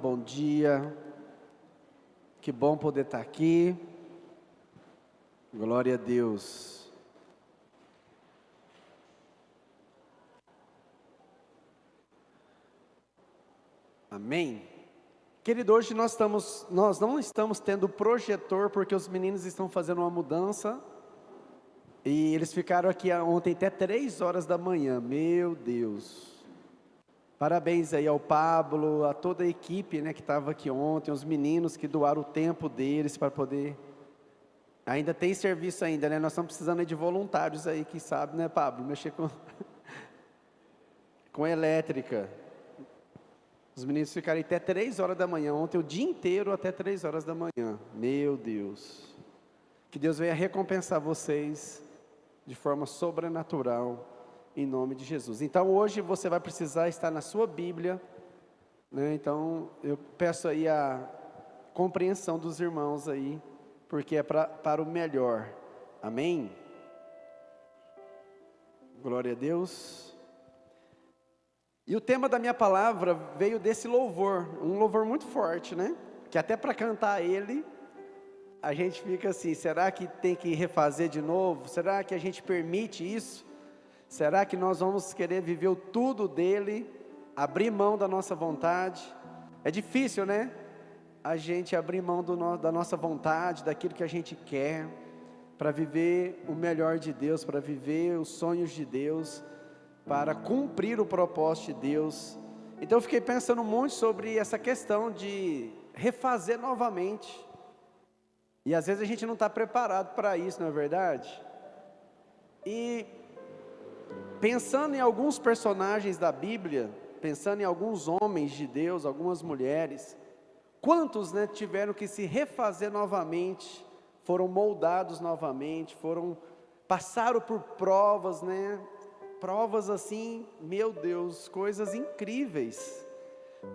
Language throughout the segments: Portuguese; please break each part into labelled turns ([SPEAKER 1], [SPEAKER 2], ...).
[SPEAKER 1] Bom dia, que bom poder estar aqui, glória a Deus. Amém? Querido, hoje nós não estamos tendo projetor porque os meninos estão fazendo uma mudança e eles ficaram aqui ontem até 3 horas da manhã, meu Deus. Parabéns aí ao Pablo, a toda a equipe, que estava aqui ontem, os meninos que doaram o tempo deles para poder... Ainda tem serviço ainda, Nós estamos precisando de voluntários aí, que sabe, Pablo? Mexer com elétrica. Os meninos ficaram até 3 horas da manhã, ontem o dia inteiro até 3 horas da manhã. Meu Deus. Que Deus venha recompensar vocês de forma sobrenatural. Em nome de Jesus. Então hoje você vai precisar estar na sua Bíblia, Então eu peço aí a compreensão dos irmãos aí, porque é para o melhor. Amém? Glória a Deus. E o tema da minha palavra veio desse louvor, um louvor muito forte, Que até para cantar ele, a gente fica assim, será que tem que refazer de novo? Será que a gente permite isso? Será que nós vamos querer viver o tudo dele, abrir mão da nossa vontade? É difícil, A gente abrir mão da nossa vontade, daquilo que a gente quer, para viver o melhor de Deus, para viver os sonhos de Deus, para cumprir o propósito de Deus. Então eu fiquei pensando muito sobre essa questão de refazer novamente. E às vezes a gente não está preparado para isso, não é verdade? E... pensando em alguns personagens da Bíblia, pensando em alguns homens de Deus, algumas mulheres, quantos tiveram que se refazer novamente, foram moldados novamente, passaram por provas, provas assim, meu Deus, coisas incríveis,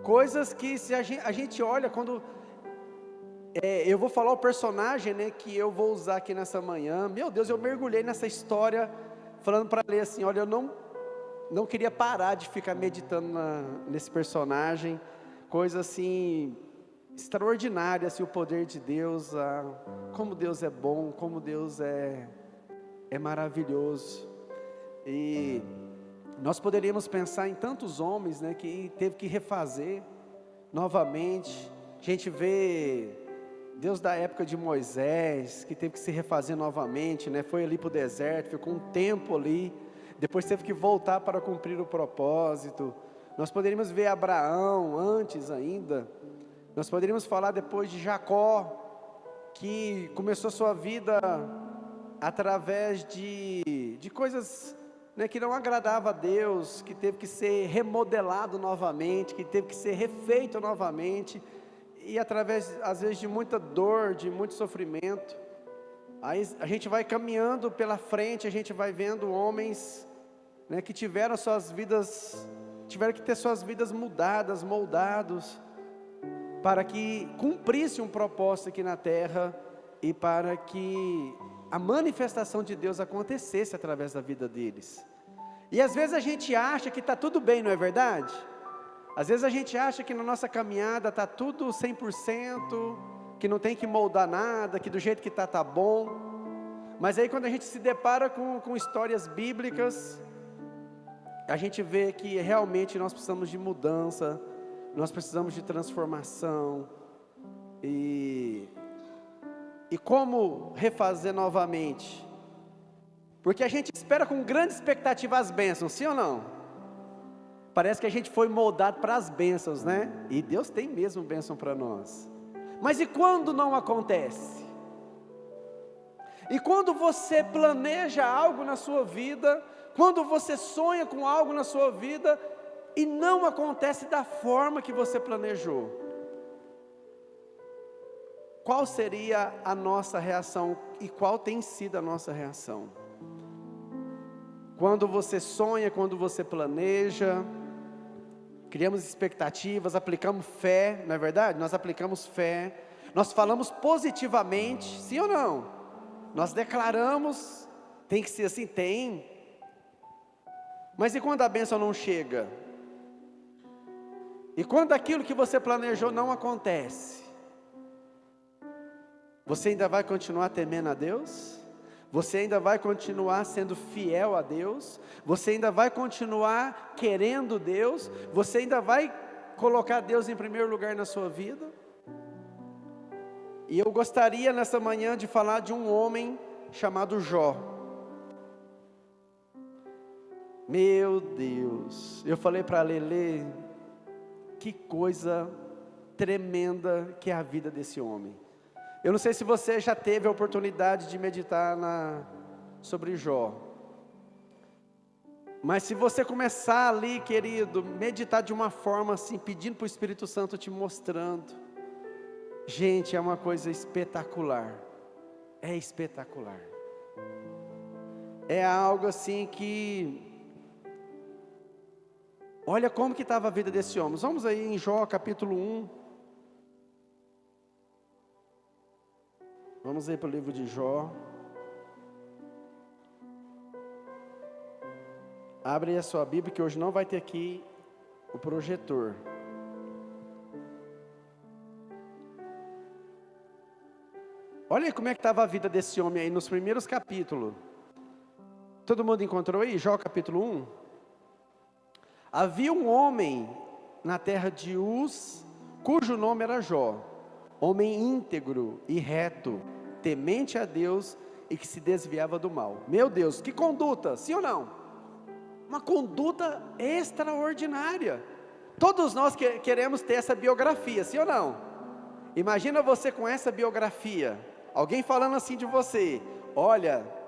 [SPEAKER 1] coisas que se a gente olha, quando eu vou falar o personagem que eu vou usar aqui nessa manhã, meu Deus, eu mergulhei nessa história, falando para ler assim, olha, eu não queria parar de ficar meditando nesse personagem, coisa assim, extraordinária, assim, o poder de Deus, como Deus é bom, como Deus é maravilhoso. E nós poderíamos pensar em tantos homens, que teve que refazer novamente. A gente vê Deus da época de Moisés, que teve que se refazer novamente, foi ali para o deserto, ficou um tempo ali, depois teve que voltar para cumprir o propósito. Nós poderíamos ver Abraão antes ainda, nós poderíamos falar depois de Jacó, que começou sua vida através de coisas que não agradavam a Deus, que teve que ser remodelado novamente, que teve que ser refeito novamente, e através, às vezes, de muita dor, de muito sofrimento, aí a gente vai caminhando pela frente, a gente vai vendo homens, que tiveram que ter suas vidas mudadas, moldados, para que cumprisse um propósito aqui na terra, e para que a manifestação de Deus acontecesse através da vida deles. E às vezes a gente acha que está tudo bem, não é verdade? Às vezes a gente acha que na nossa caminhada está tudo 100%, que não tem que moldar nada, que do jeito que está bom. Mas aí quando a gente se depara com histórias bíblicas, a gente vê que realmente nós precisamos de mudança, nós precisamos de transformação. E como refazer novamente? Porque a gente espera com grande expectativa as bênçãos, sim ou não? Parece que a gente foi moldado para as bênçãos, E Deus tem mesmo bênção para nós. Mas e quando não acontece? E quando você planeja algo na sua vida, quando você sonha com algo na sua vida, e não acontece da forma que você planejou? Qual seria a nossa reação? E qual tem sido a nossa reação? Quando você sonha, quando você planeja, criamos expectativas, aplicamos fé, não é verdade? Nós aplicamos fé, nós falamos positivamente, sim ou não? Nós declaramos, tem que ser assim, tem. Mas e quando a bênção não chega? E quando aquilo que você planejou não acontece, você ainda vai continuar temendo a Deus? Você ainda vai continuar sendo fiel a Deus? Você ainda vai continuar querendo Deus? Você ainda vai colocar Deus em primeiro lugar na sua vida? E eu gostaria nessa manhã de falar de um homem chamado Jó. Meu Deus, eu falei para a Lelê, que coisa tremenda que é a vida desse homem. Eu não sei se você já teve a oportunidade de meditar sobre Jó. Mas se você começar ali, querido, meditar de uma forma assim, pedindo para o Espírito Santo te mostrando. Gente, é uma coisa espetacular. É espetacular. É algo assim que... Olha como que estava a vida desse homem. Vamos aí em Jó capítulo 1. Vamos aí para o livro de Jó. Abre aí a sua Bíblia, que hoje não vai ter aqui o projetor. Olha aí como é que estava a vida desse homem aí nos primeiros capítulos. Todo mundo encontrou aí? Jó capítulo 1. Havia um homem na terra de Uz, cujo nome era Jó, homem íntegro e reto, temente a Deus e que se desviava do mal. Meu Deus, que conduta, sim ou não? Uma conduta extraordinária. Todos nós queremos ter essa biografia, sim ou não? Imagina você com essa biografia, alguém falando assim de você, olha...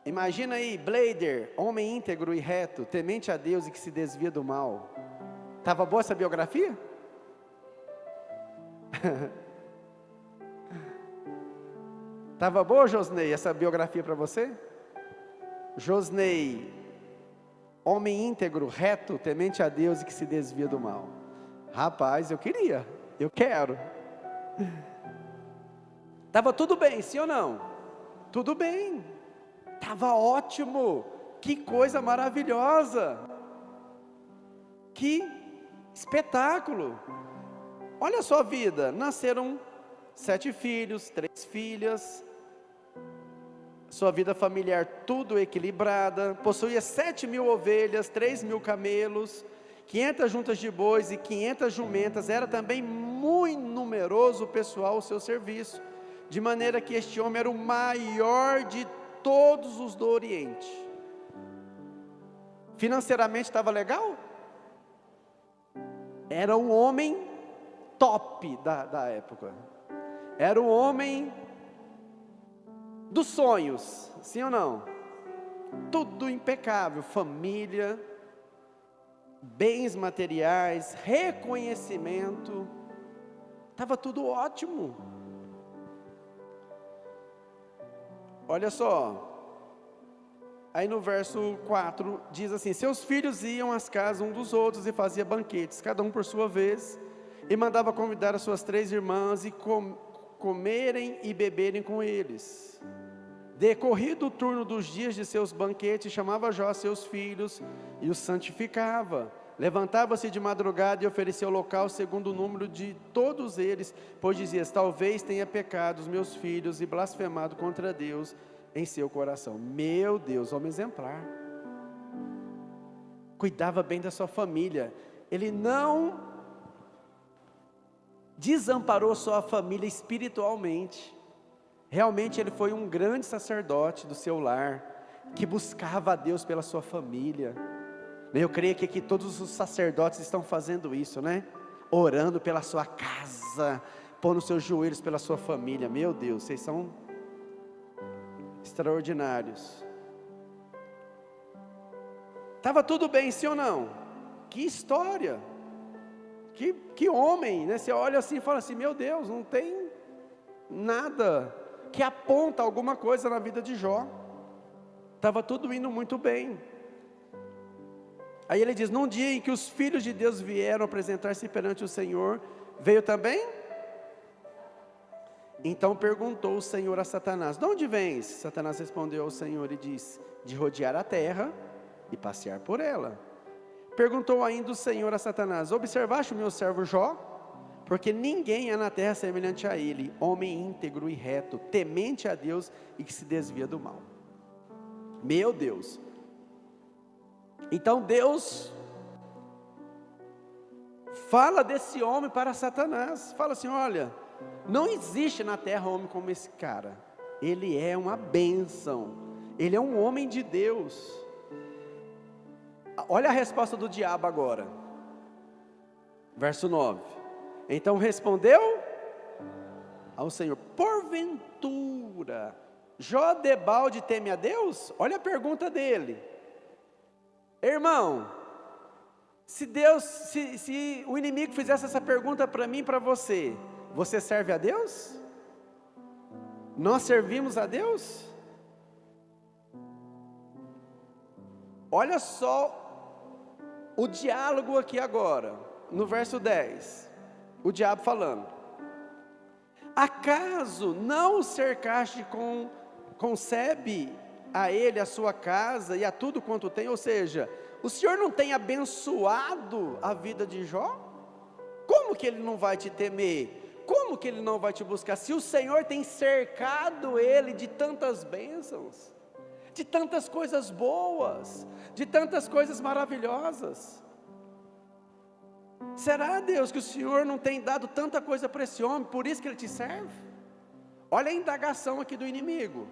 [SPEAKER 1] Imagina aí, Blader, homem íntegro e reto, temente a Deus e que se desvia do mal. Estava boa essa biografia? Estava boa, Josnei, essa biografia para você? Josnei, homem íntegro, reto, temente a Deus e que se desvia do mal. Rapaz, eu quero. Estava tudo bem, sim ou não? Tudo bem. Estava ótimo, que coisa maravilhosa, que espetáculo. Olha a sua vida, nasceram 7 filhos, 3 filhas, sua vida familiar tudo equilibrada, possuía 7.000 ovelhas, 3.000 camelos, 500 juntas de bois e 500 jumentas, era também muito numeroso o pessoal ao seu serviço, de maneira que este homem era o maior de todos os do Oriente. Financeiramente estava legal? Era um homem top da época. Era um homem dos sonhos, sim ou não? Tudo impecável, família, bens materiais, reconhecimento, estava tudo ótimo. Olha só, aí no verso 4 diz assim: seus filhos iam às casas um dos outros e faziam banquetes, cada um por sua vez, e mandava convidar as suas 3 irmãs e comerem e beberem com eles. Decorrido o turno dos dias de seus banquetes, chamava Jó seus filhos e os santificava. Levantava-se de madrugada e oferecia holocausto segundo o número de todos eles, pois dizia: talvez tenha pecado os meus filhos e blasfemado contra Deus em seu coração. Meu Deus, homem exemplar. Cuidava bem da sua família. Ele não desamparou sua família espiritualmente. Realmente ele foi um grande sacerdote do seu lar, que buscava a Deus pela sua família. Eu creio que aqui todos os sacerdotes estão fazendo isso, né? Orando pela sua casa, pondo seus joelhos pela sua família. Meu Deus, vocês são extraordinários. Estava tudo bem, sim ou não? Que história, que homem, né? Você olha assim e fala assim: meu Deus, não tem nada que aponta alguma coisa na vida de Jó. Estava tudo indo muito bem. Aí ele diz: num dia em que os filhos de Deus vieram apresentar-se perante o Senhor, veio também? Então perguntou o Senhor a Satanás: de onde vens? Satanás respondeu ao Senhor e disse: de rodear a terra e passear por ela. Perguntou ainda o Senhor a Satanás: observaste o meu servo Jó? Porque ninguém é na terra semelhante a ele, homem íntegro e reto, temente a Deus e que se desvia do mal. Meu Deus. Então Deus fala desse homem para Satanás, fala assim: olha, não existe na terra homem como esse cara, ele é uma bênção, ele é um homem de Deus. Olha a resposta do diabo agora, verso 9: então respondeu ao Senhor: porventura Jó debalde teme a Deus? Olha a pergunta dele. Irmão, se o inimigo fizesse essa pergunta para mim e para você, você serve a Deus? Nós servimos a Deus? Olha só o diálogo aqui agora, no verso 10, o diabo falando: acaso não o cercaste concebe a ele a sua casa e a tudo quanto tem? Ou seja, o Senhor não tem abençoado a vida de Jó? Como que ele não vai te temer? Como que ele não vai te buscar? Se o Senhor tem cercado ele de tantas bênçãos, de tantas coisas boas, de tantas coisas maravilhosas. Será, Deus, que o Senhor não tem dado tanta coisa para esse homem, por isso que ele te serve? Olha a indagação aqui do inimigo.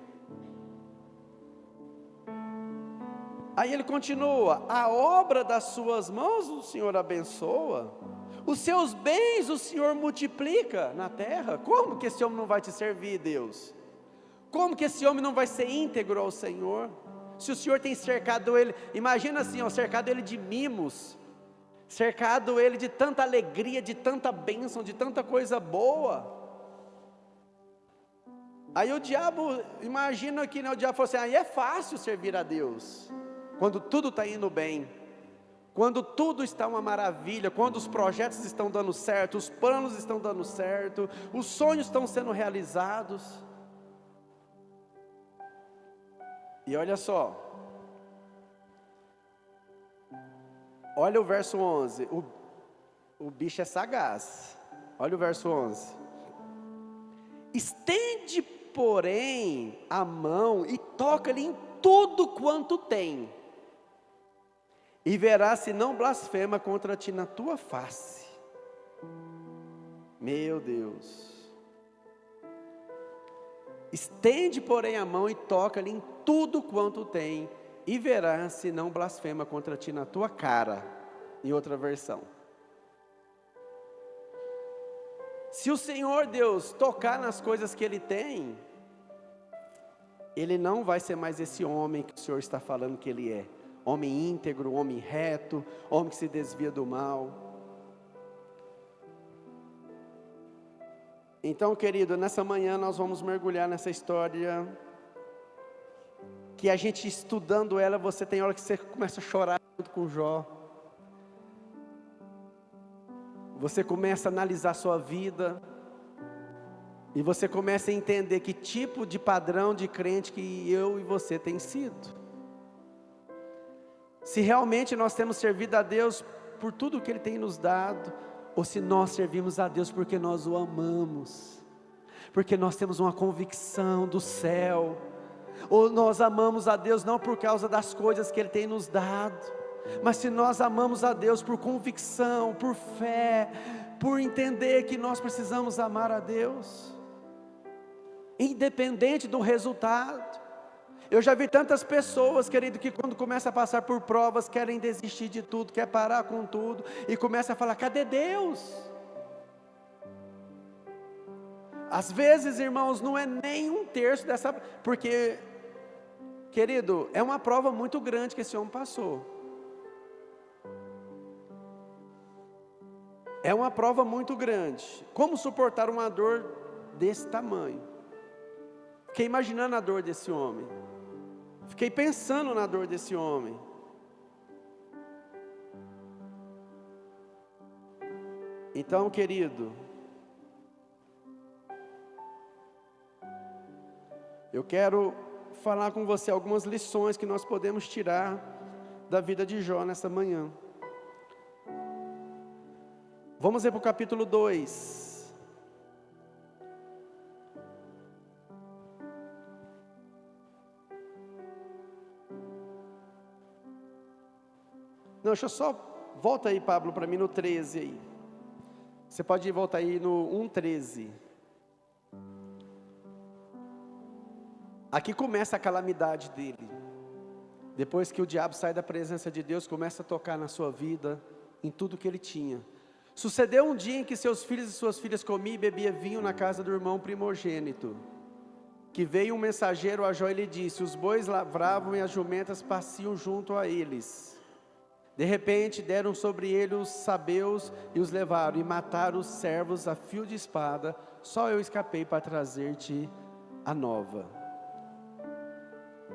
[SPEAKER 1] Aí ele continua: a obra das suas mãos o Senhor abençoa, os seus bens o Senhor multiplica na terra. Como que esse homem não vai te servir, Deus? Como que esse homem não vai ser íntegro ao Senhor? Se o Senhor tem cercado ele, imagina assim, cercado ele de mimos, cercado ele de tanta alegria, de tanta bênção, de tanta coisa boa. Aí o diabo, imagina que o diabo falou assim: aí é fácil servir a Deus, quando tudo está indo bem, quando tudo está uma maravilha, quando os projetos estão dando certo, os planos estão dando certo, os sonhos estão sendo realizados. E olha só, olha o verso 11, o bicho é sagaz. Olha o verso 11: estende, porém, a mão e toca-lhe em tudo quanto tem, e verás se não blasfema contra ti na tua face. Meu Deus. Estende, porém, a mão e toca-lhe em tudo quanto tem, e verás se não blasfema contra ti na tua cara. Em outra versão. Se o Senhor Deus tocar nas coisas que Ele tem, Ele não vai ser mais esse homem que o Senhor está falando que Ele é. Homem íntegro, homem reto, homem que se desvia do mal. Então, querido, nessa manhã nós vamos mergulhar nessa história, que a gente estudando ela, você tem hora que você começa a chorar junto com Jó. Você começa a analisar a sua vida, e você começa a entender que tipo de padrão de crente que eu e você tem sido. Se realmente nós temos servido a Deus por tudo que Ele tem nos dado, ou se nós servimos a Deus porque nós o amamos, porque nós temos uma convicção do céu, ou nós amamos a Deus não por causa das coisas que Ele tem nos dado, mas se nós amamos a Deus por convicção, por fé, por entender que nós precisamos amar a Deus, independente do resultado. Eu já vi tantas pessoas, querido, que quando começa a passar por provas, querem desistir de tudo, quer parar com tudo, e começa a falar: cadê Deus? Às vezes, irmãos, não é nem um terço dessa, porque, querido, é uma prova muito grande que esse homem passou. É uma prova muito grande. Como suportar uma dor desse tamanho? Fiquei imaginando a dor desse homem. Fiquei pensando na dor desse homem. Então, querido, eu quero falar com você algumas lições que nós podemos tirar da vida de Jó nessa manhã. Vamos ver para o capítulo 2. Não, deixa eu só, volta aí, Pablo, para mim no 13 aí. Você pode voltar aí no 1:13. Aqui começa a calamidade dele. Depois que o diabo sai da presença de Deus, começa a tocar na sua vida, em tudo que ele tinha. Sucedeu um dia em que seus filhos e suas filhas comiam e bebiam vinho na casa do irmão primogênito, que veio um mensageiro a Jó e lhe disse: os bois lavravam e as jumentas passiam junto a eles. De repente deram sobre ele os sabeus e os levaram, e mataram os servos a fio de espada. Só eu escapei para trazer-te a nova.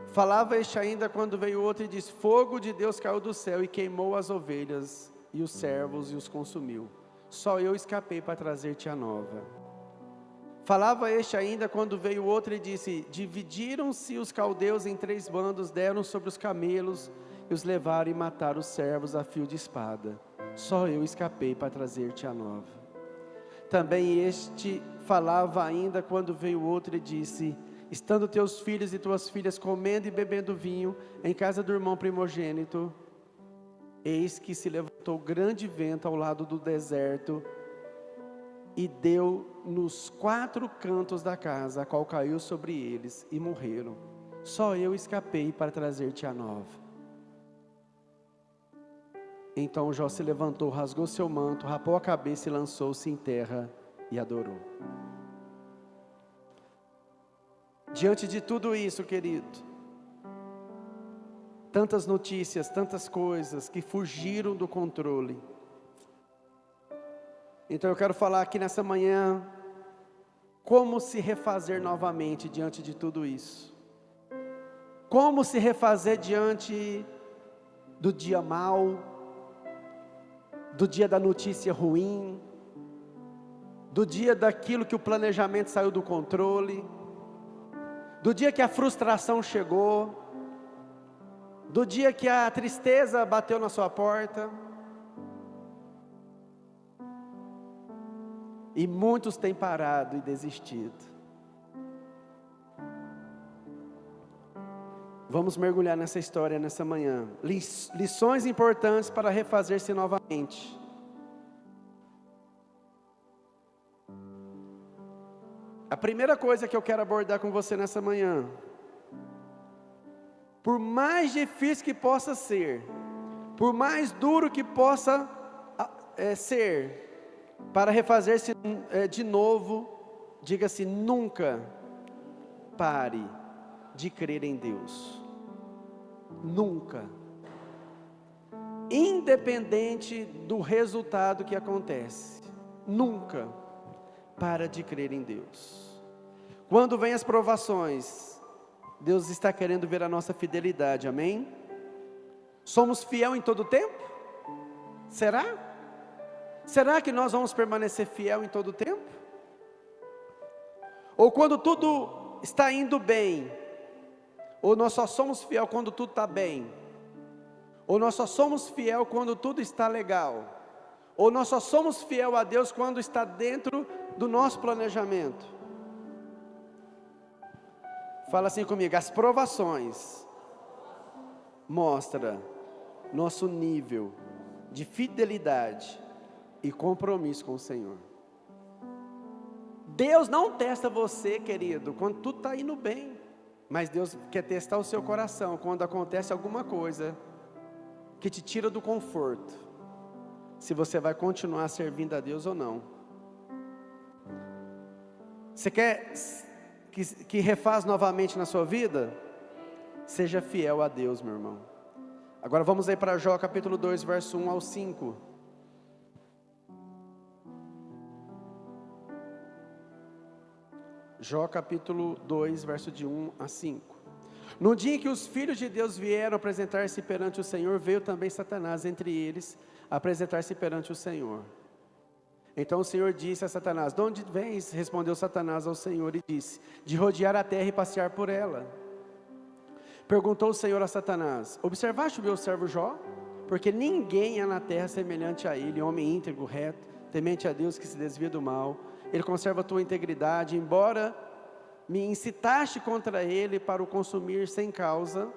[SPEAKER 1] Falava este ainda quando veio outro e disse: fogo de Deus caiu do céu e queimou as ovelhas e os servos e os consumiu. Só eu escapei para trazer-te a nova. Falava este ainda quando veio outro e disse: dividiram-se os caldeus em 3 bandos, deram sobre os camelos e os levaram e mataram os servos a fio de espada. Só eu escapei para trazer-te a nova. Também este falava ainda quando veio outro e disse: estando teus filhos e tuas filhas comendo e bebendo vinho em casa do irmão primogênito, eis que se levantou grande vento ao lado do deserto e deu nos 4 cantos da casa, a qual caiu sobre eles e morreram. Só eu escapei para trazer-te a nova. Então Jó se levantou, rasgou seu manto, rapou a cabeça e lançou-se em terra e adorou. Diante de tudo isso, querido, tantas notícias, tantas coisas que fugiram do controle. Então eu quero falar aqui nessa manhã, como se refazer novamente diante de tudo isso. Como se refazer diante do dia mau, do dia da notícia ruim, do dia daquilo que o planejamento saiu do controle, do dia que a frustração chegou, do dia que a tristeza bateu na sua porta. E muitos têm parado e desistido. Vamos mergulhar nessa história nessa manhã. Lições importantes para refazer-se novamente. A primeira coisa que eu quero abordar com você nessa manhã: por mais difícil que possa ser, por mais duro que possa ser, para refazer-se de novo, diga-se: nunca pare de crer em Deus. Nunca. Independente do resultado que acontece, nunca para de crer em Deus. Quando vem as provações, Deus está querendo ver a nossa fidelidade, amém? Somos fiel em todo tempo? Será? Será que nós vamos permanecer fiel em todo tempo? Ou quando tudo está indo bem, ou nós só somos fiel quando tudo está bem, ou nós só somos fiel quando tudo está legal, ou nós só somos fiel a Deus quando está dentro do nosso planejamento? Fala assim comigo: as provações mostram nosso nível de fidelidade e compromisso com o Senhor. Deus não testa você, querido, quando tudo está indo bem, mas Deus quer testar o seu coração quando acontece alguma coisa que te tira do conforto, se você vai continuar servindo a Deus ou não. Você quer que refaz novamente na sua vida? Seja fiel a Deus, meu irmão. Agora vamos aí para Jó capítulo 2, verso 1 ao 5. Jó capítulo 2, verso de 1 a 5. No dia em que os filhos de Deus vieram apresentar-se perante o Senhor, veio também Satanás entre eles, apresentar-se perante o Senhor. Então o Senhor disse a Satanás: de onde vens? Respondeu Satanás ao Senhor e disse: de rodear a terra e passear por ela. Perguntou o Senhor a Satanás: observaste o meu servo Jó? Porque ninguém há na terra semelhante a ele, homem íntegro, reto, temente a Deus, que se desvia do mal. Ele conserva a tua integridade, embora me incitaste contra ele para o consumir sem causa.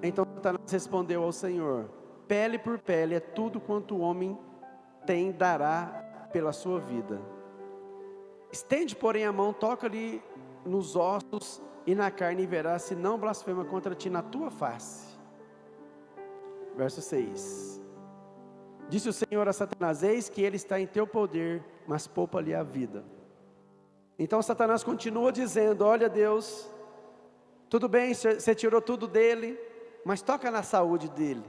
[SPEAKER 1] Então Satanás respondeu ao Senhor: pele por pele é tudo quanto o homem tem, dará pela sua vida. Estende, porém, a mão, toca-lhe nos ossos e na carne, e verás se não blasfema contra ti na tua face. Verso 6. Disse o Senhor a Satanás: eis que ele está em teu poder, mas poupa-lhe a vida. Então Satanás continua dizendo: olha, Deus, tudo bem, você tirou tudo dele, mas toca na saúde dele,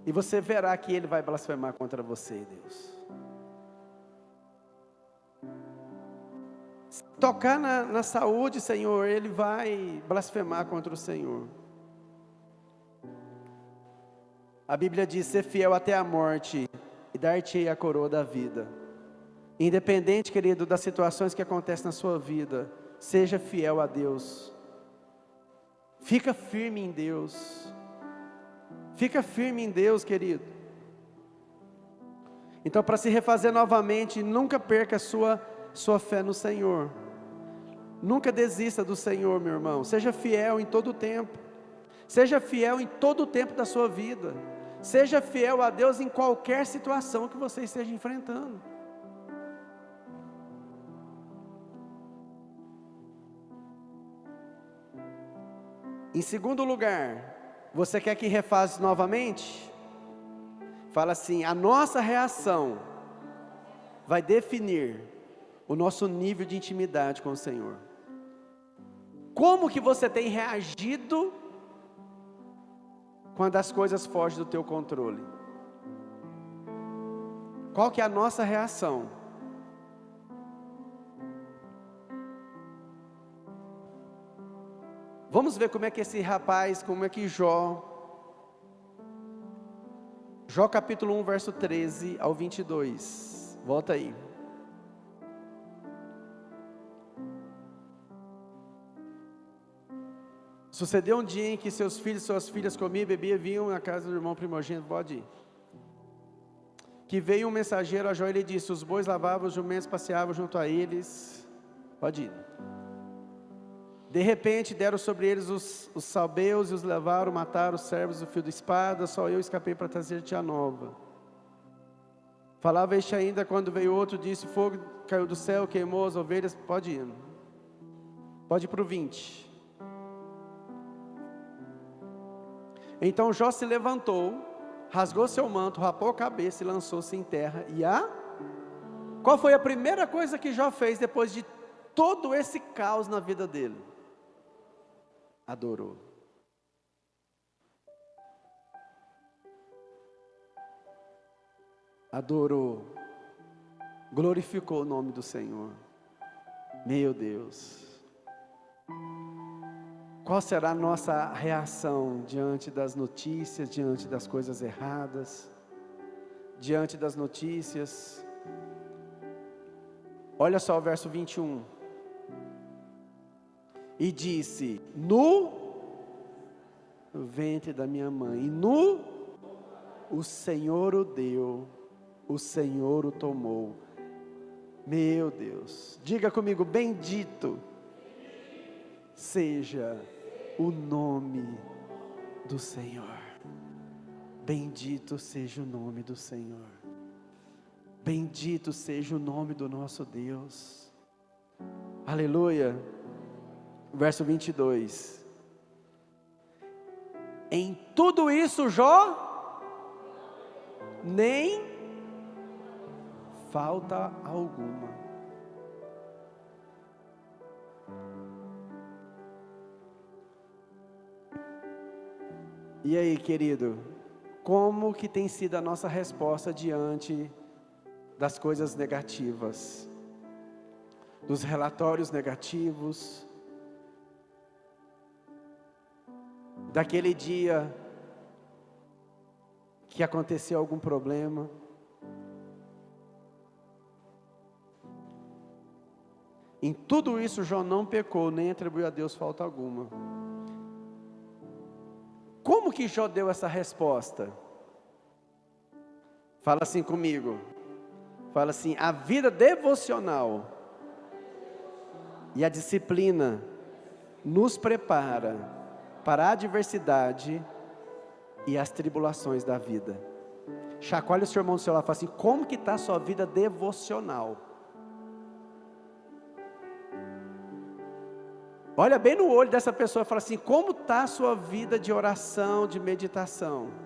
[SPEAKER 1] e você verá que ele vai blasfemar contra você, Deus. Se tocar na saúde, Senhor, ele vai blasfemar contra o Senhor. A Bíblia diz: ser fiel até a morte, e dar-te-ei a coroa da vida. Independente, querido, das situações que acontecem na sua vida, seja fiel a Deus. Fica firme em Deus. Fica firme em Deus, querido. Então, para se refazer novamente, nunca perca a sua fé no Senhor. Nunca desista do Senhor, meu irmão. Seja fiel em todo o tempo. Seja fiel em todo o tempo da sua vida. Seja fiel a Deus em qualquer situação que você esteja enfrentando. Em segundo lugar, você quer que refaça novamente? Fala assim: a nossa reação vai definir o nosso nível de intimidade com o Senhor. Como que você tem reagido quando as coisas fogem do teu controle? Qual que é a nossa reação? Vamos ver como é que esse rapaz, como é que Jó capítulo 1, verso 13 ao 22, volta aí. Sucedeu um dia em que seus filhos e suas filhas comiam e bebiam, vinham na casa do irmão primogênito, pode ir. Que veio um mensageiro a Jó e lhe disse: os bois lavavam, os jumentos passeavam junto a eles, pode ir. De repente deram sobre eles os sabeus e os levaram, mataram os servos do fio de espada, só eu escapei para trazer-te a nova. Falava este ainda, quando veio outro, disse: fogo caiu do céu, queimou as ovelhas, pode ir. Pode ir para o 20. Então Jó se levantou, rasgou seu manto, rapou a cabeça e lançou-se em terra. Qual foi a primeira coisa que Jó fez depois de todo esse caos na vida dele? Adorou. Adorou. Glorificou o nome do Senhor. Meu Deus. Qual será a nossa reação diante das notícias, diante das coisas erradas, diante das notícias? Olha só o verso 21. E disse: no ventre da minha mãe, e nu o Senhor o deu, o Senhor o tomou. Meu Deus, diga comigo: bendito seja o nome do Senhor. Bendito seja o nome do Senhor. Bendito seja o nome do nosso Deus. Aleluia. Verso 22. Em tudo isso Jó nem falta alguma. E aí, querido, como que tem sido a nossa resposta diante das coisas negativas, dos relatórios negativos, daquele dia que aconteceu algum problema? Em tudo isso Jó não pecou, nem atribuiu a Deus falta alguma. Como que Jó deu essa resposta? Fala assim comigo. Fala assim: a vida devocional e a disciplina nos prepara para a adversidade e as tribulações da vida. Chacoalha o seu irmão do seu lado e fala assim: como que está a sua vida devocional? Olha bem no olho dessa pessoa e fala assim: como está a sua vida de oração, de meditação?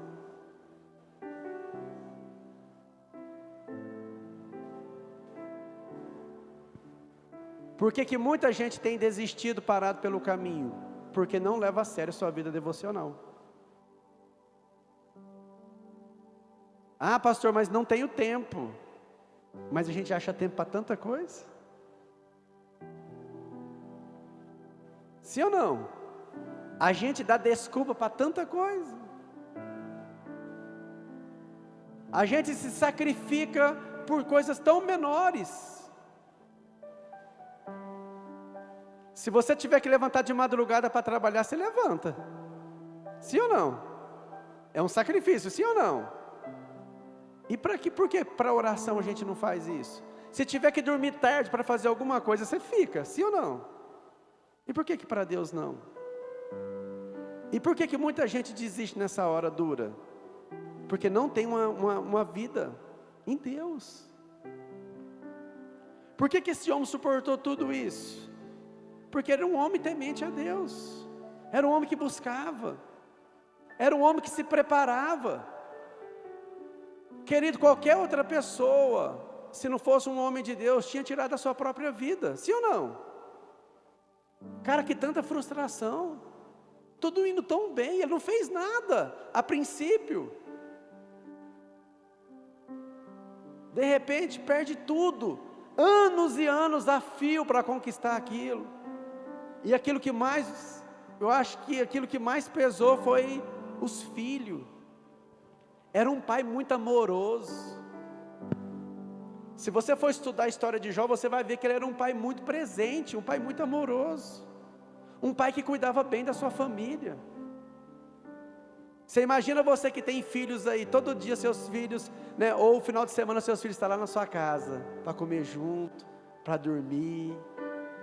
[SPEAKER 1] Por que que muita gente tem desistido, parado pelo caminho? Porque não leva a sério a sua vida devocional. Ah, pastor, mas não tenho tempo. Mas a gente acha tempo para tanta coisa. Sim ou não? A gente dá desculpa para tanta coisa. A gente se sacrifica por coisas tão menores. Se você tiver que levantar de madrugada para trabalhar, você levanta. Sim ou não? É um sacrifício, sim ou não? E para que? Por que para oração a gente não faz isso? Se tiver que dormir tarde para fazer alguma coisa, você fica, sim ou não? E por que para Deus não? E por que muita gente desiste nessa hora dura? Porque não tem uma vida em Deus. Por que esse homem suportou tudo isso? Porque era um homem temente a Deus, era um homem que buscava, era um homem que se preparava. Querido, qualquer outra pessoa, se não fosse um homem de Deus, tinha tirado a sua própria vida, sim ou não? Cara, que tanta frustração, tudo indo tão bem, ele não fez nada, a princípio. De repente perde tudo, anos e anos a fio para conquistar aquilo. E aquilo que mais, eu acho que aquilo que mais pesou foi os filhos. Era um pai muito amoroso. Se você for estudar a história de Jó, você vai ver que ele era um pai muito presente, um pai muito amoroso, um pai que cuidava bem da sua família. Você imagina você que tem filhos aí, todo dia seus filhos, né, ou no final de semana seus filhos estão lá na sua casa, para comer junto, para dormir,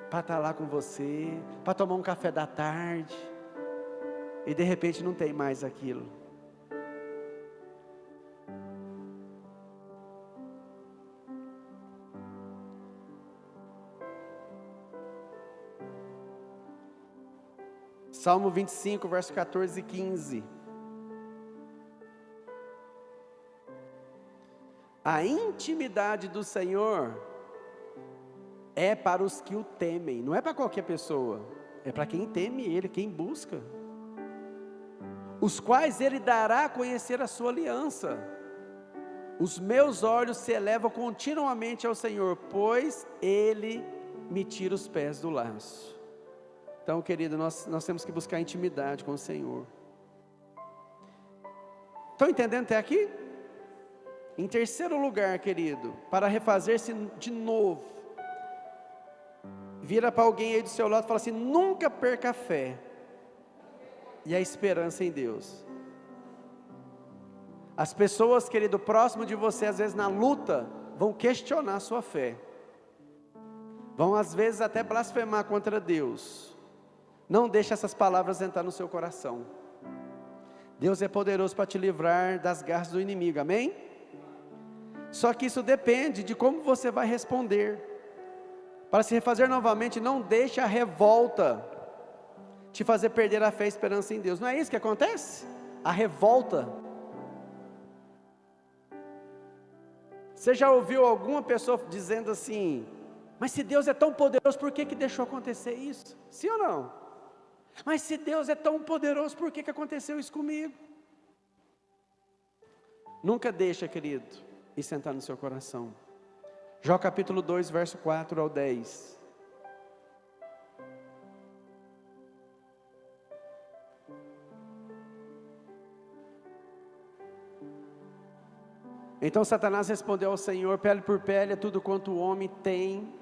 [SPEAKER 1] para estar lá com você, para tomar um café da tarde, e de repente não tem mais aquilo. Salmo 25, verso 14 e 15. A intimidade do Senhor é para os que o temem, não é para qualquer pessoa, é para quem teme Ele, quem busca, os quais Ele dará a conhecer a sua aliança. Os meus olhos se elevam continuamente ao Senhor, pois Ele me tira os pés do laço. Então, querido, nós temos que buscar intimidade com o Senhor. Estão entendendo até aqui? Em terceiro lugar, querido, para refazer-se de novo, vira para alguém aí do seu lado e fala assim: nunca perca a fé e a esperança em Deus. As pessoas, querido, próximo de você, às vezes na luta, vão questionar a sua fé, vão às vezes até blasfemar contra Deus. Não deixe essas palavras entrar no seu coração. Deus é poderoso para te livrar das garras do inimigo, amém? Só que isso depende de como você vai responder. Para se refazer novamente, não deixe a revolta te fazer perder a fé e a esperança em Deus. Não é isso que acontece? A revolta. Você já ouviu alguma pessoa dizendo assim: mas se Deus é tão poderoso, por que deixou acontecer isso? Sim ou não? Mas se Deus é tão poderoso, por que aconteceu isso comigo? Nunca deixa, querido, isso entrar no seu coração. Jó capítulo 2, verso 4 ao 10. Então Satanás respondeu ao Senhor: pele por pele é tudo quanto o homem tem,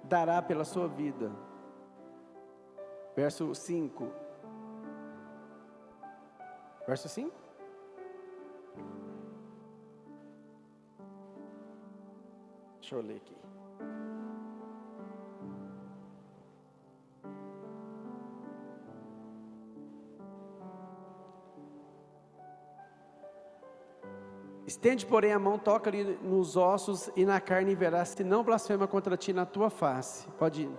[SPEAKER 1] dará pela sua vida. Verso 5. Verso 5? Deixa eu ler aqui. Estende, porém, a mão, toca-lhe nos ossos e na carne e verás se não blasfema contra ti na tua face. Pode ir.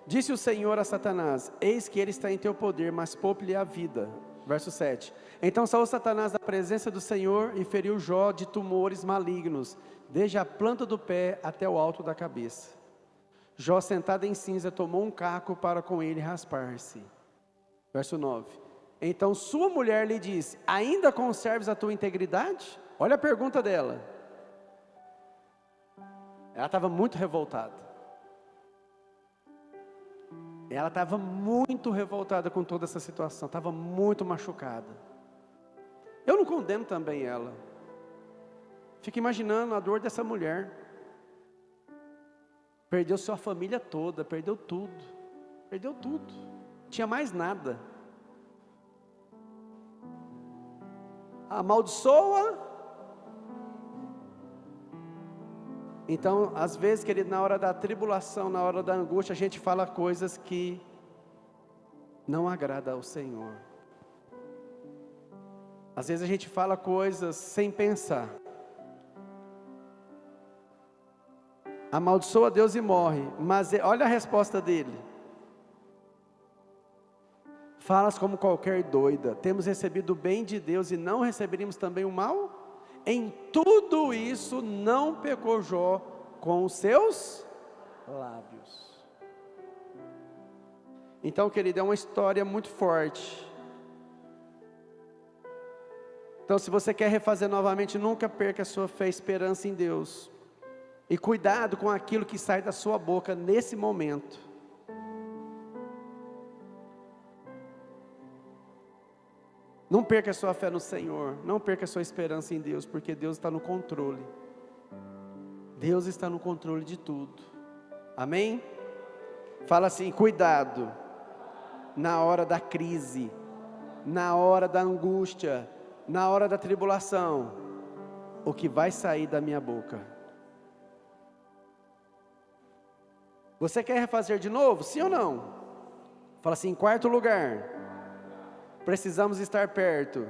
[SPEAKER 1] Disse o Senhor a Satanás: eis que ele está em teu poder, mas poupe-lhe a vida. Verso 7. Então saiu Satanás da presença do Senhor e feriu Jó de tumores malignos, desde a planta do pé até o alto da cabeça. Jó, sentado em cinza, tomou um caco para com ele raspar-se. Verso 9. Então sua mulher lhe disse: ainda conserves a tua integridade? Olha a pergunta dela. Ela estava muito revoltada. Ela estava muito revoltada com toda essa situação, estava muito machucada. Eu não condeno também ela. Fico imaginando a dor dessa mulher. Perdeu sua família toda, perdeu tudo. Perdeu tudo. Não tinha mais nada. Amaldiçoa. Então, às vezes, querido, na hora da tribulação, na hora da angústia, a gente fala coisas que não agradam ao Senhor. Às vezes a gente fala coisas sem pensar. Amaldiçoa Deus e morre. Mas olha a resposta dele. Falas como qualquer doida. Temos recebido o bem de Deus e não receberíamos também o mal? Em tudo isso não pecou Jó com os seus lábios. Então, querido, é uma história muito forte. Então, se você quer refazer novamente, nunca perca a sua fé e esperança em Deus. E cuidado com aquilo que sai da sua boca nesse momento. Não perca a sua fé no Senhor, não perca a sua esperança em Deus, porque Deus está no controle. Deus está no controle de tudo. Amém? Fala assim: cuidado, na hora da crise, na hora da angústia, na hora da tribulação, o que vai sair da minha boca. Você quer refazer de novo? Sim ou não? Fala assim: em quarto lugar, precisamos estar perto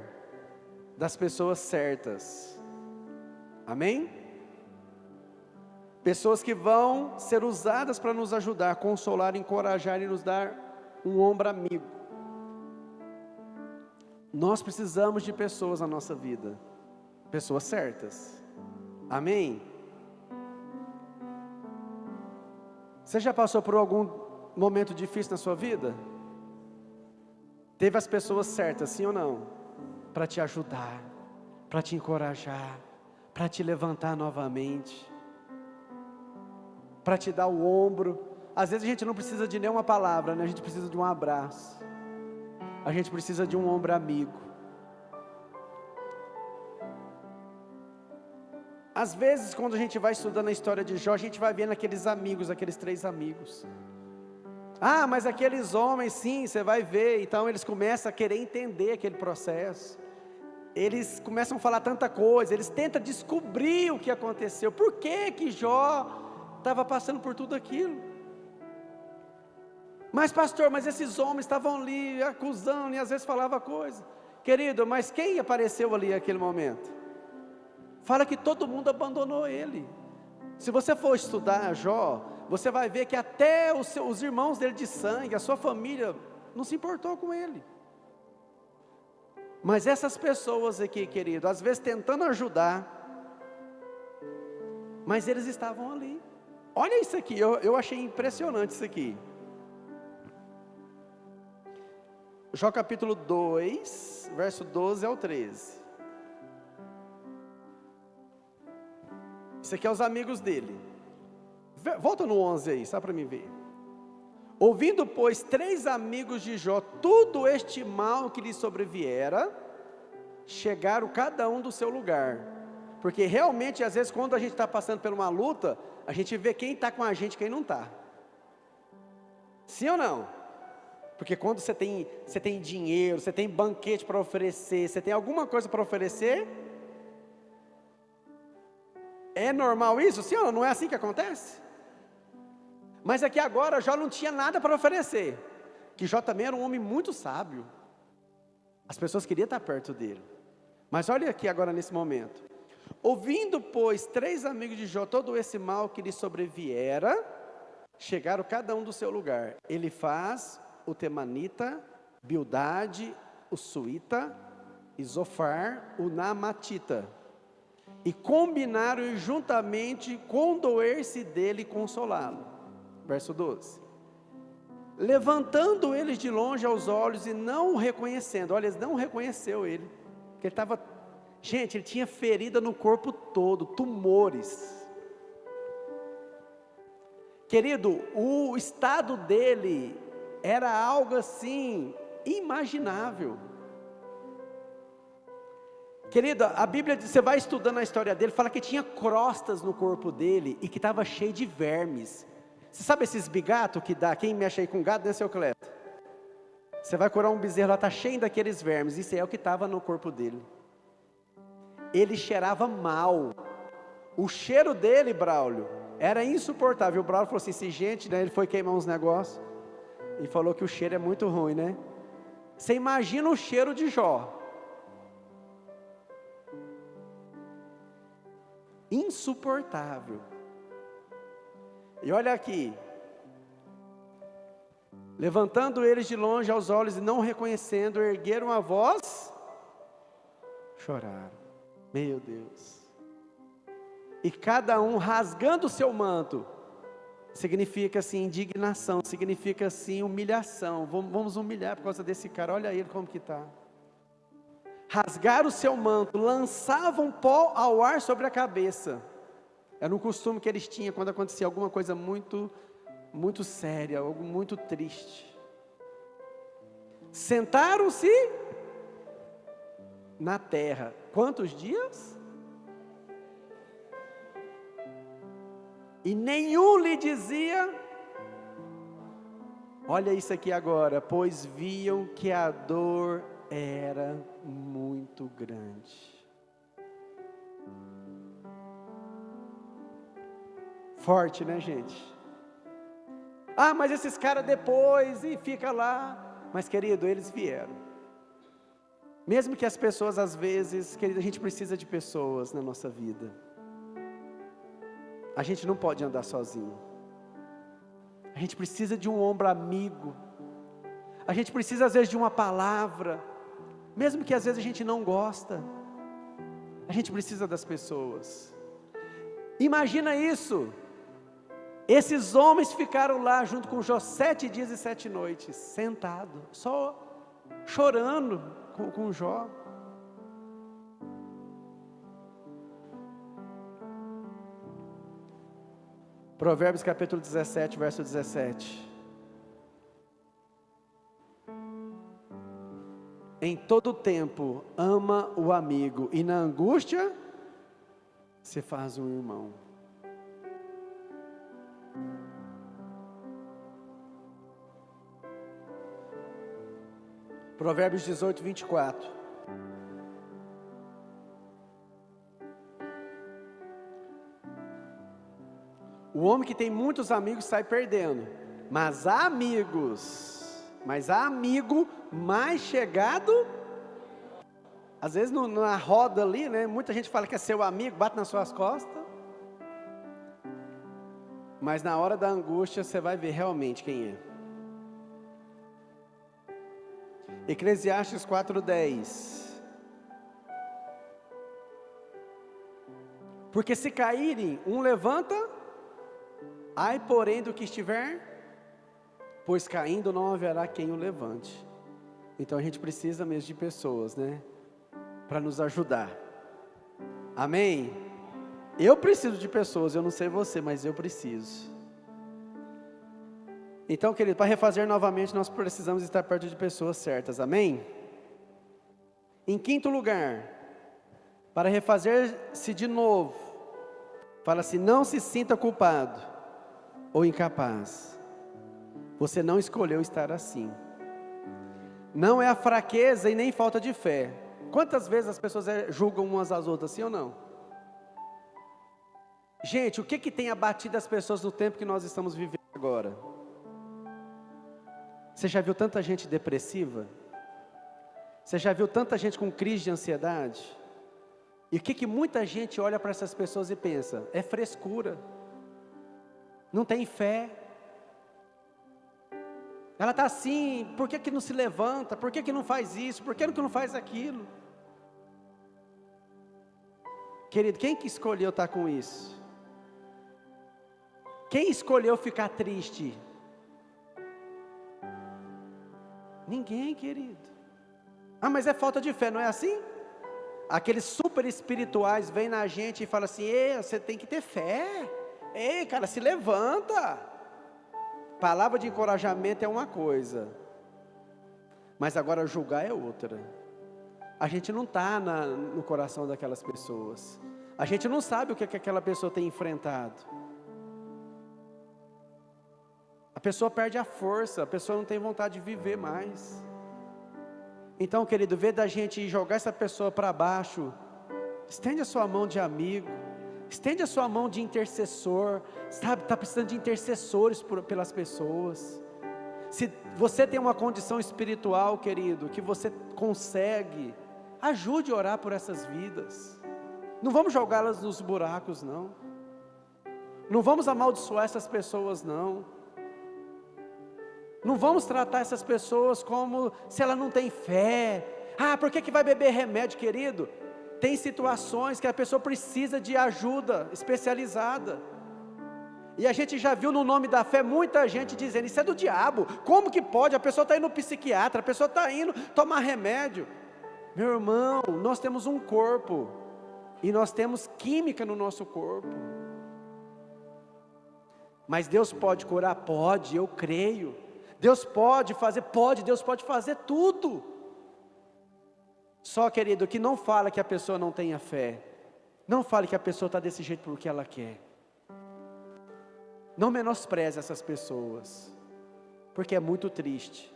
[SPEAKER 1] das pessoas certas. Amém? Pessoas que vão ser usadas para nos ajudar, consolar, encorajar e nos dar um ombro amigo. Nós precisamos de pessoas na nossa vida, pessoas certas. Amém? Você já passou por algum momento difícil na sua vida? Teve as pessoas certas, sim ou não? Para te ajudar, para te encorajar, para te levantar novamente, para te dar o ombro. Às vezes a gente não precisa de nenhuma palavra, né? A gente precisa de um abraço. A gente precisa de um ombro amigo. Às vezes, quando a gente vai estudando a história de Jó, a gente vai vendo aqueles amigos, aqueles 3 amigos. Ah, mas aqueles homens, sim, você vai ver. Então eles começam a querer entender aquele processo. Eles começam a falar tanta coisa, eles tentam descobrir o que aconteceu. Por que que Jó estava passando por tudo aquilo? Mas pastor, mas esses homens estavam ali acusando e às vezes falava coisa. Querido, mas quem apareceu ali naquele momento? Fala que todo mundo abandonou ele. Se você for estudar Jó, você vai ver que até os irmãos dele de sangue, a sua família, não se importou com ele. Mas essas pessoas aqui, querido, às vezes tentando ajudar, mas eles estavam ali. Olha isso aqui, eu achei impressionante isso aqui. Jó capítulo 2, verso 12 ao 13. Isso aqui é os amigos dele. Volta no 11 aí, só para mim ver. Ouvindo, pois, 3 amigos de Jó tudo este mal que lhe sobreviera, chegaram cada um do seu lugar. Porque realmente, às vezes, quando a gente está passando por uma luta, a gente vê quem está com a gente e quem não está. Sim ou não? Porque quando você tem dinheiro, você tem banquete para oferecer, você tem alguma coisa para oferecer, É normal isso? Sim ou não? Não é assim que acontece? Mas aqui agora Jó não tinha nada para oferecer. Que Jó também era um homem muito sábio. As pessoas queriam estar perto dele. Mas olha aqui agora nesse momento. Ouvindo, pois, 3 amigos de Jó todo esse mal que lhe sobreviera, chegaram cada um do seu lugar. Elifaz, o temanita, Bildade, o suíta, e Zofar, o namatita. E combinaram juntamente condoer-se dele e consolá-lo. Verso 12. Levantando eles de longe aos olhos e não o reconhecendo. Olha, eles não reconheceu ele. Porque ele estava... Gente, ele tinha ferida no corpo todo, tumores. Querido, o estado dele era algo assim, imaginável. Querido, a Bíblia, você vai estudando a história dele, fala que tinha crostas no corpo dele e que estava cheio de vermes. Você sabe esses bigatos que dá, quem mexe aí com gado, né, seu Cleto? Você vai curar um bezerro lá, está cheio daqueles vermes, isso é o que estava no corpo dele. Ele cheirava mal. O cheiro dele, Braulio, era insuportável. O Braulio falou assim, se gente, né, ele foi queimar uns negócios, e falou que o cheiro é muito ruim, né? Você imagina o cheiro de Jó. Insuportável. E olha aqui. Levantando eles de longe aos olhos e não reconhecendo, ergueram a voz, choraram. Meu Deus. E cada um rasgando o seu manto, significa assim indignação, significa assim humilhação. Vamos humilhar por causa desse cara, olha ele como que está. Rasgaram o seu manto, lançavam pó ao ar sobre a cabeça. Era um costume que eles tinham quando acontecia alguma coisa muito séria, algo muito triste. Sentaram-se na terra. Quantos dias? E nenhum lhe dizia, olha isso aqui agora, pois viam que a dor era muito grande. Forte, né, gente? Ah, mas esses caras depois, e fica lá. Mas, querido, eles vieram. Mesmo que as pessoas, às vezes, querido, a gente precisa de pessoas na nossa vida. A gente não pode andar sozinho. A gente precisa de um ombro amigo. A gente precisa, às vezes, de uma palavra. Mesmo que, às vezes, a gente não gosta. A gente precisa das pessoas. Imagina isso. Esses homens ficaram lá junto com Jó 7 dias e 7 noites, sentados, só chorando com Jó. Provérbios capítulo 17, verso 17. Em todo tempo ama o amigo, e na angústia se faz um irmão. Provérbios 18, 24. O homem que tem muitos amigos sai perdendo, mas há amigo mais chegado. Às vezes na roda ali, né, muita gente fala que é seu amigo, bate nas suas costas, mas na hora da angústia você vai ver realmente quem é. Eclesiastes 4:10. Porque se caírem, um levanta, ai porém do que estiver, pois caindo não haverá quem o levante. Então a gente precisa mesmo de pessoas, né, para nos ajudar. Amém? Eu preciso de pessoas, eu não sei você, mas eu preciso. Então, querido, para refazer novamente, nós precisamos estar perto de pessoas certas, amém? Em quinto lugar, para refazer-se de novo, fala assim, não se sinta culpado ou incapaz. Você não escolheu estar assim. Não é a fraqueza e nem falta de fé. Quantas vezes as pessoas julgam umas às outras, sim ou não? Gente, o que que tem abatido as pessoas no tempo que nós estamos vivendo agora? Você já viu tanta gente depressiva? Você já viu tanta gente com crise de ansiedade? E o que que muita gente olha para essas pessoas e pensa? É frescura, não tem fé. Ela está assim, por que que não se levanta? Por que que não faz isso? Por que não faz aquilo? Querido, quem que escolheu estar com isso? Quem escolheu ficar triste? Ninguém, querido. Ah, mas é falta de fé, não é assim? Aqueles super espirituais vêm na gente e falam assim: ei, você tem que ter fé. Ei, cara, se levanta. Palavra de encorajamento é uma coisa, mas agora julgar é outra. A gente não está no coração daquelas pessoas. A gente não sabe o que aquela pessoa tem enfrentado. A pessoa perde a força, a pessoa não tem vontade de viver mais. Então, querido, vê da gente jogar essa pessoa para baixo, estende a sua mão de amigo, estende a sua mão de intercessor, sabe, está precisando de intercessores pelas pessoas. Se você tem uma condição espiritual, querido, que você consegue, ajude a orar por essas vidas. Não vamos jogá-las nos buracos, não. Não vamos amaldiçoar essas pessoas, não. Não vamos tratar essas pessoas como se ela não tem fé. Ah, por que vai beber remédio, querido? Tem situações que a pessoa precisa de ajuda especializada. E a gente já viu no nome da fé muita gente dizendo: isso é do diabo. Como que pode? A pessoa está indo no psiquiatra, a pessoa está indo tomar remédio. Meu irmão, nós temos um corpo e nós temos química no nosso corpo. Mas Deus pode curar? Pode, eu creio. Deus pode fazer? Pode, Deus pode fazer tudo. Só, querido, que não fala que a pessoa não tenha fé. Não fale que a pessoa está desse jeito porque ela quer. Não menospreze essas pessoas, porque é muito triste.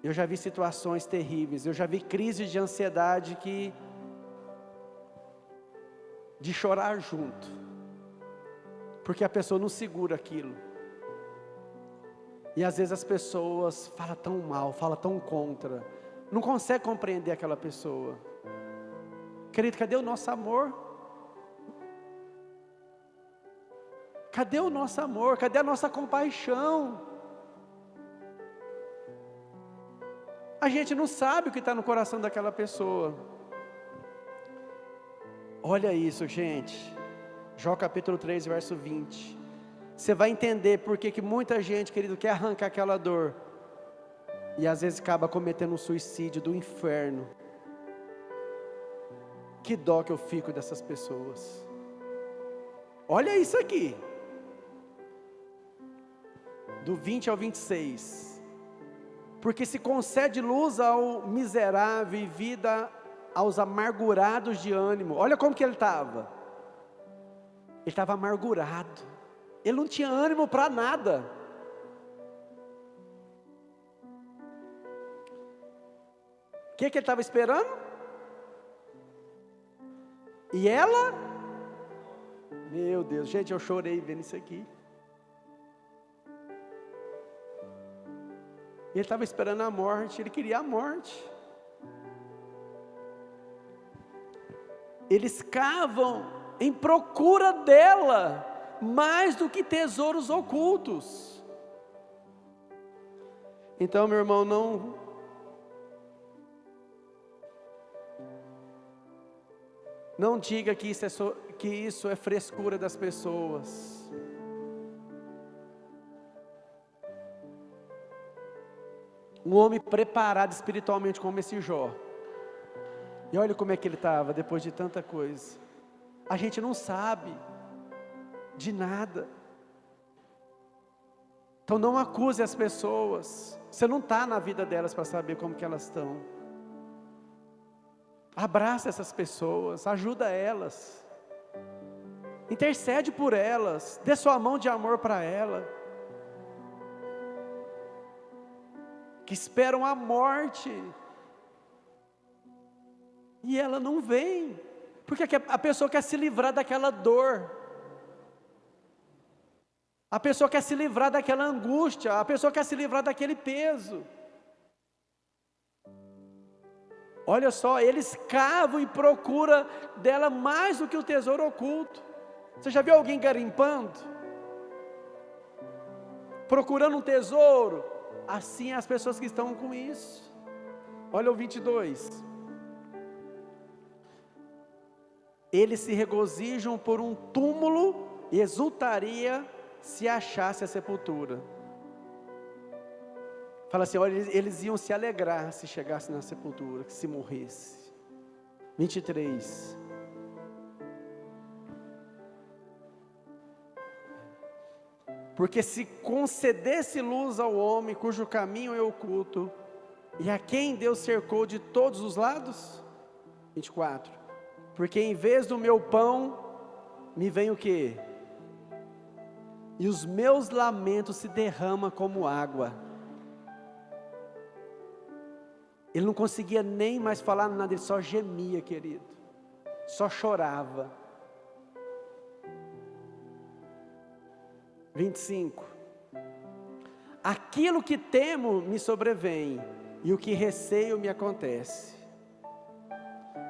[SPEAKER 1] Eu já vi situações terríveis, eu já vi crises de ansiedade de chorar junto, porque a pessoa não segura aquilo. E às vezes as pessoas falam tão mal, falam tão contra, não consegue compreender aquela pessoa. Querido, cadê o nosso amor? Cadê o nosso amor? Cadê a nossa compaixão? A gente não sabe o que está no coração daquela pessoa. Olha isso, gente. Jó capítulo 3, verso 20. Você vai entender por que muita gente, querido, quer arrancar aquela dor e às vezes acaba cometendo um suicídio do inferno. Que dó que eu fico dessas pessoas. Olha isso aqui, do 20 ao 26. Porque se concede luz ao miserável e vida aos amargurados de ânimo. Olha como que ele estava. Ele estava amargurado. Ele não tinha ânimo para nada. O que ele estava esperando? E ela? Meu Deus, gente, eu chorei vendo isso aqui. Ele estava esperando a morte, ele queria a morte. Eles cavam em procura dela, mais do que tesouros ocultos. Então, meu irmão, não diga que isso é frescura das pessoas. Um homem preparado espiritualmente como esse Jó. E olha como é que ele estava depois de tanta coisa. A gente não sabe de nada. Então não acuse as pessoas. Você não está na vida delas para saber como que elas estão. Abraça essas pessoas, ajuda elas, intercede por elas, dê sua mão de amor para ela, que esperam a morte, e ela não vem, Porque a pessoa quer se livrar daquela dor. A pessoa quer se livrar daquela angústia. A pessoa quer se livrar daquele peso. Olha só, eles cavam e procuram dela mais do que o tesouro oculto. Você já viu alguém garimpando? Procurando um tesouro? Assim as pessoas que estão com isso. Olha o 22. Eles se regozijam por um túmulo e exultaria se achasse a sepultura. Fala assim, olha, eles iam se alegrar se chegasse na sepultura, se morresse. 23. Porque se concedesse luz ao homem cujo caminho é oculto, e a quem Deus cercou de todos os lados? 24. Porque em vez do meu pão, me vem o quê? E os meus lamentos se derramam como água. Ele não conseguia nem mais falar nada, ele só gemia, querido. Só chorava. 25. Aquilo que temo me sobrevém, e o que receio me acontece.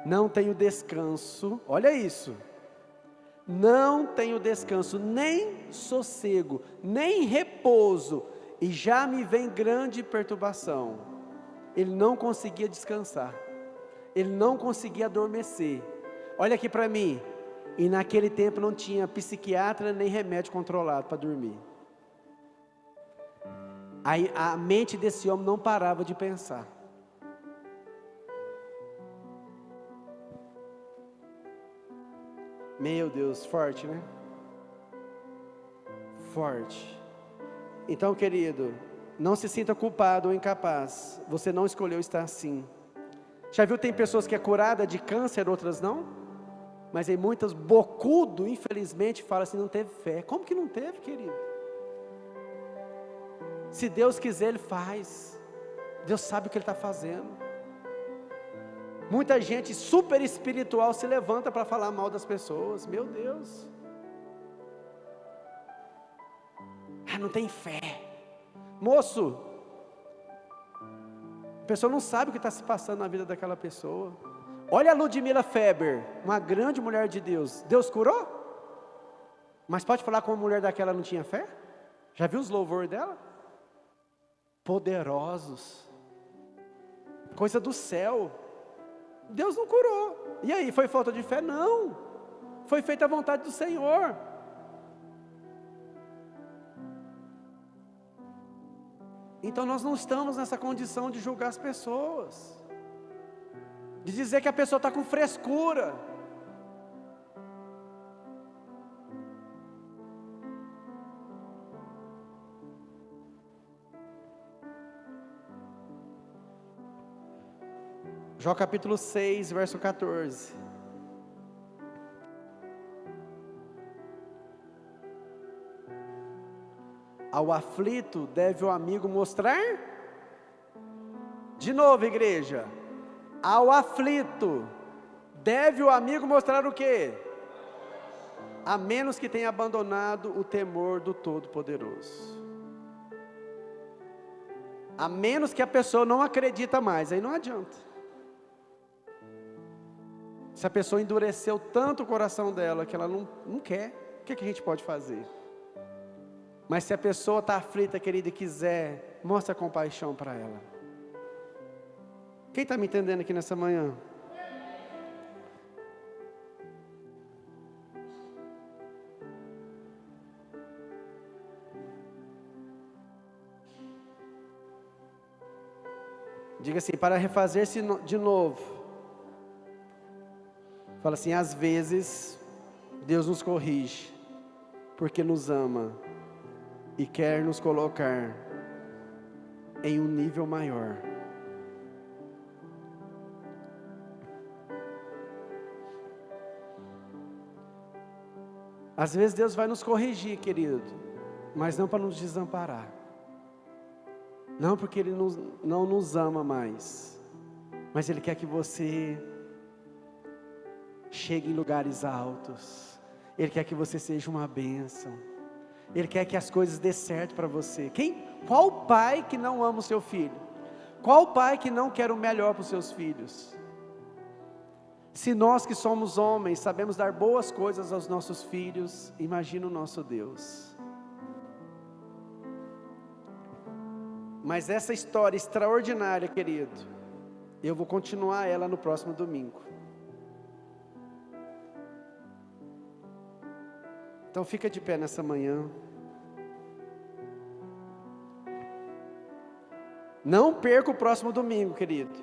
[SPEAKER 1] Não tenho descanso, olha isso. Não tenho descanso, nem sossego, nem repouso, e já me vem grande perturbação. Ele não conseguia descansar, ele não conseguia adormecer. Olha aqui para mim, e naquele tempo não tinha psiquiatra nem remédio controlado para dormir. Aí a mente desse homem não parava de pensar. Meu Deus, forte, né? Forte. Então, querido, não se sinta culpado ou incapaz. Você não escolheu estar assim. Já viu, tem pessoas que é curada de câncer, outras não? Mas em muitas, bocudo, infelizmente, fala assim, não teve fé. Como que não teve, querido? Se Deus quiser, Ele faz. Deus sabe o que Ele está fazendo. Muita gente super espiritual se levanta para falar mal das pessoas. Meu Deus. Ah, não tem fé. Moço, a pessoa não sabe o que está se passando na vida daquela pessoa. Olha a Ludmila Feber, uma grande mulher de Deus. Deus curou? Mas pode falar como uma mulher daquela não tinha fé? Já viu os louvores dela? Poderosos. Coisa do céu. Deus não curou. E aí, foi falta de fé? Não. Foi feita a vontade do Senhor. Então nós não estamos nessa condição de julgar as pessoas, de dizer que a pessoa está com frescura. Jó capítulo 6, verso 14. Ao aflito deve o amigo mostrar? De novo, igreja. Ao aflito deve o amigo mostrar o quê? A menos que tenha abandonado o temor do Todo-Poderoso. A menos que a pessoa não acredita mais, aí não adianta. Se a pessoa endureceu tanto o coração dela que ela não quer, o que a gente pode fazer? Mas se a pessoa está aflita, querida, e quiser, mostra compaixão para ela. Quem está me entendendo aqui nessa manhã? Diga assim, para refazer-se de novo. Fala assim, às vezes, Deus nos corrige, porque nos ama, e quer nos colocar em um nível maior. Às vezes Deus vai nos corrigir, querido, mas não para nos desamparar. Não porque Ele não nos ama mais, mas Ele quer que você chegue em lugares altos. Ele quer que você seja uma bênção. Ele quer que as coisas dê certo para você. Qual pai que não ama o seu filho? Qual pai que não quer o melhor para os seus filhos? Se nós que somos homens sabemos dar boas coisas aos nossos filhos, imagina o nosso Deus. Mas essa história extraordinária, querido, eu vou continuar ela no próximo domingo. Então fica de pé nessa manhã. Não perca o próximo domingo, querido.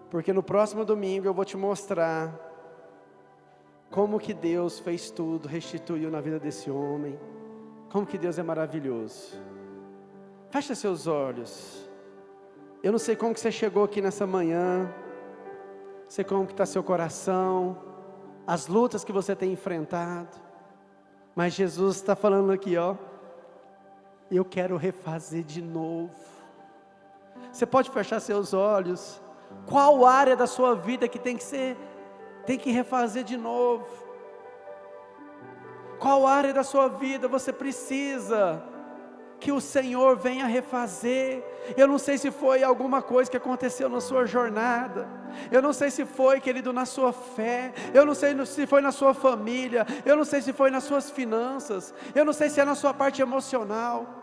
[SPEAKER 1] Porque no próximo domingo eu vou te mostrar como que Deus fez tudo, restituiu na vida desse homem. Como que Deus é maravilhoso. Fecha seus olhos. Eu não sei como que você chegou aqui nessa manhã. Não sei como que está seu coração. As lutas que você tem enfrentado. Mas Jesus está falando aqui, ó. Eu quero refazer de novo. Você pode fechar seus olhos. Qual área da sua vida que tem que refazer de novo? Qual área da sua vida você precisa que o Senhor venha refazer? Eu não sei se foi alguma coisa que aconteceu na sua jornada. Eu não sei se foi, querido, na sua fé. Eu não sei se foi na sua família. Eu não sei se foi nas suas finanças. Eu não sei se é na sua parte emocional.